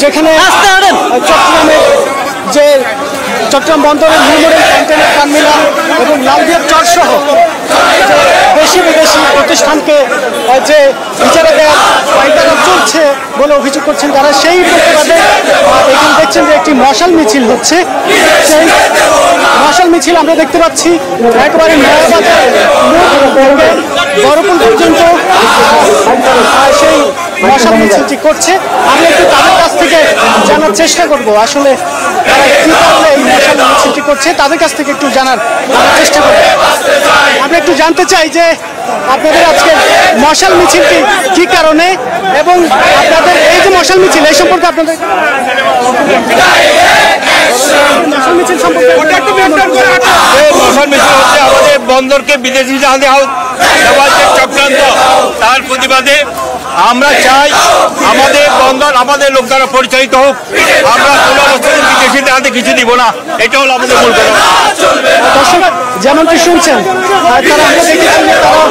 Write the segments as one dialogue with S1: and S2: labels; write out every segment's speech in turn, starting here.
S1: যেখানে চট্টগ্রামের যে চট্টগ্রাম বন্দরের নির্মোডেল কন্টেইনার টার্মিনাল এবং লালদিয়ার চর সহ দেশি বিদেশি প্রতিষ্ঠানকে যে ইজারা দেওয়ার পায়তারা চলছে বলে অভিযোগ করছেন তারা, সেই প্রতিবাদে এখানে দেখছেন যে একটি মশাল মিছিল হচ্ছে। সেই মশাল মিছিল আমরা দেখতে পাচ্ছি একেবারে নয়াবাজার বড়পুল পর্যন্ত সেই মশাল মিছিলটি করছে। আমি একটু তাদের কাছ থেকে জানার চেষ্টা করব আসলে তারা কি কারণে এই মশাল মিছিলটি করছে, তাদের কাছ থেকে একটু জানার চেষ্টা করব। আমি একটু জানতে চাই যে আপনাদের আজকে মশাল মিছিলটি কি কারণে এবং আপনাদের এই যে মশাল মিছিল এই সম্পর্কে আপনাদের মশাল মিছিল সম্পর্কে
S2: মশাল মিছিল হচ্ছে আমাদের বন্দরকে বিদেশি জাহাজে চক্রান্ত, তার প্রতিবাদে আমরা চাই আমাদের বন্দর আমাদের লোক দ্বারা পরিচালিত হোক। আমরা কোনো অবস্থায় বিদেশিদের হাতে কিছু দিব না, এটা হলো আমাদের মূল কথা।
S1: দর্শক যেমনটি শুনছেন তারা আমরা দেখেছি যে তারা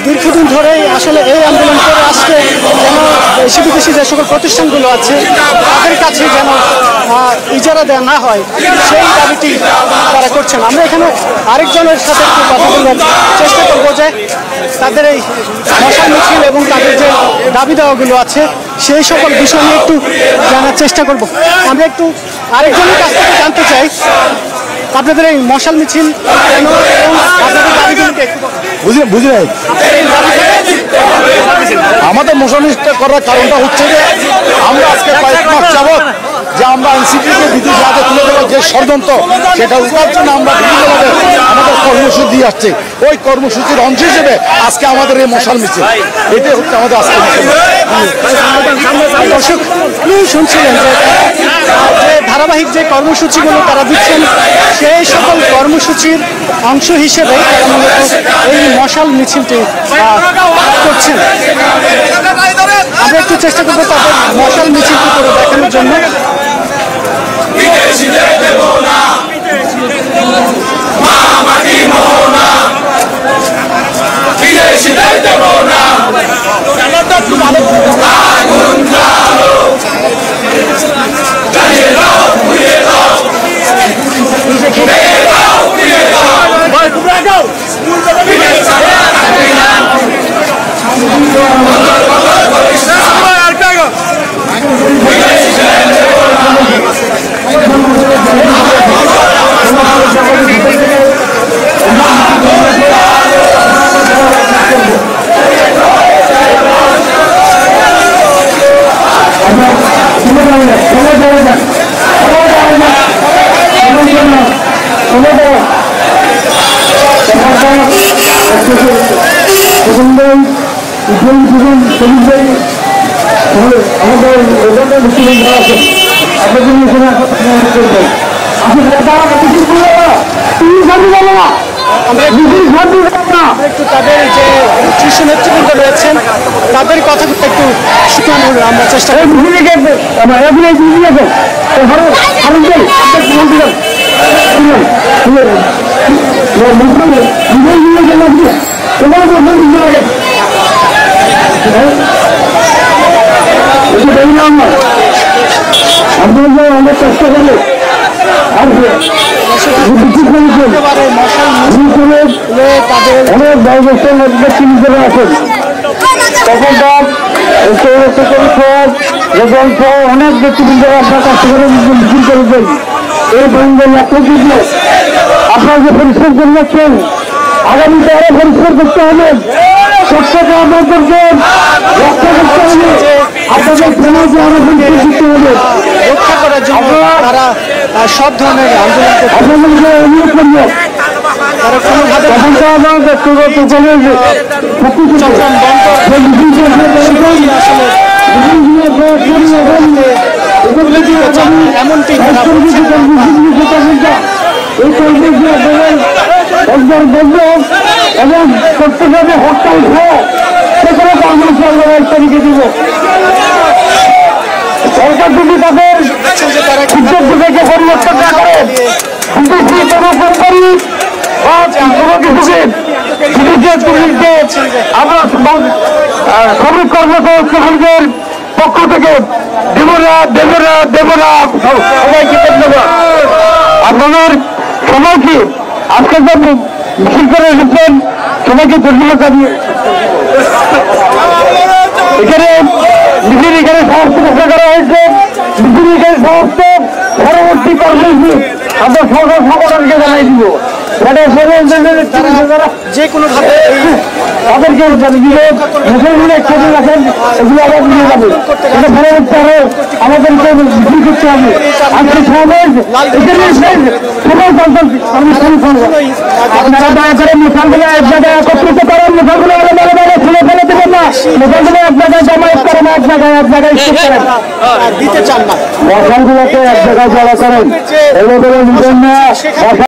S1: দীর্ঘদিন ধরেই আসলে এই আন্দোলন করে আসছে যেন দেশি বিদেশি যে সকল প্রতিষ্ঠানগুলো আছে তাদের কাছে যেন ইজারা দেওয়া না হয় সেই দাবিটি তারা করছেন। আমরা এখানে আরেকজনের সাথে একটু কথা বলার চেষ্টা করবো যে তাদের এই মশাল মিছিল এবং তাদের যে দাবি দেওয়াগুলো আছে সেই সকল বিষয় নিয়ে একটু জানার চেষ্টা করব। আমরা একটু আরেকজনের কাছ থেকে জানতে চাই আপনাদের এই মশাল মিছিল কেন এবং আপনাদের দাবিগুলোকে
S3: বুঝি নাই। আমাদের মশাল মিছিল করার কারণটা হচ্ছে যে আমরা আজকে কয়েক মাস যাবৎ যে আমরা এনসিপিকে বিদেশি হাতে তুলে দেওয়ার যে ষড়যন্ত্র সেটা রোখার জন্য আমরা বিভিন্নভাবে আমাদের কর্মসূচি দিয়ে আসছি। ওই কর্মসূচির অংশ হিসেবে আজকে আমাদের এই মশাল মিছিল, এটাই হচ্ছে আমাদের আজকে
S1: দর্শক শুনছিলেন যে ধারাবাহিক যে কর্মসূচিগুলো তারা দিচ্ছেন সেই সকল কর্মসূচির অংশ হিসেবে তারা মূলত এই মশাল মিছিলটি করছেন। আমরা একটু চেষ্টা করবো তাদের মশাল মিছিলটি করে দেখানোর জন্য। একটু তাদের যে শীর্ষ নেতৃবৃন্দ রয়েছেন তাদের কথা একটু শুনানোর আমরা চেষ্টা করি।
S3: আমরা চেষ্টা করি অনেক বয়োজ্যেষ্ঠ ব্যক্তিরা আছেন, তখন অনেক ব্যক্তিবৃন্দ আপনার কাছ থেকে মিছিল করেছেন। এই বন্ধের লক্ষ্য কিন্তু আপনারা যে পরিষ্কার করে যাচ্ছেন আগামীতে আরো পরিষ্কার করতে হবে, স্বচ্ছতা আমাদেরকে রক্ষা করতে হবে, আপনাদের সমাজে আরো পরিষ্কার করতে হবে।
S1: রক্ষা করার জন্য তারা সব ধরনের আন্দোলন
S3: আপনাদেরকে অনুরোধ করবো
S1: তারা কোনোভাবে এমনটি
S3: এবং প্রত্যেকভাবে হরতাল সেখানে কর্মসংস্থান তৈরি দিব। সরকার যদি তাদের উদ্যোগগুলোকে পরিবর্তন না করে আমরা শ্রমিক কর্মচারীদের পক্ষ থেকে দেবরা সবাইকে ধন্যবাদ। আপনাদের সবাইকে আজকে যে মিছিল করে এসেছেন সবাইকে ধন্যবাদ জানিয়ে এখানে মিছিল এখানে সমস্ত ঘোষণা করা হয়েছে। মিছিল এখানে সমস্ত পরবর্তী কর্মসূচি আমরা সরকার সংগঠনকে জানাই দিব।
S1: যে কোনো ভাবে
S3: তাদেরকে মুসলগুলো একসাথে রাখেন, এগুলো আবার নিয়ে যাবে। এটা পরবর্তী আরো আমাদেরকে বিক্রি করতে হবে। আজকে সমাবেশ এখানে সবাই আপনারা দয়া করে মিশালগুলো এক জায়গায় একত্রিত করেন। মিশালগুলো খুলে ফেলে দেবেন না। মিশালগুলো এক জায়গায় জমায়েত করেন, এক জায়গায়
S1: দিতে চান না,
S3: মশালগুলোকে এক জায়গায় জড়া করেন। এগুলো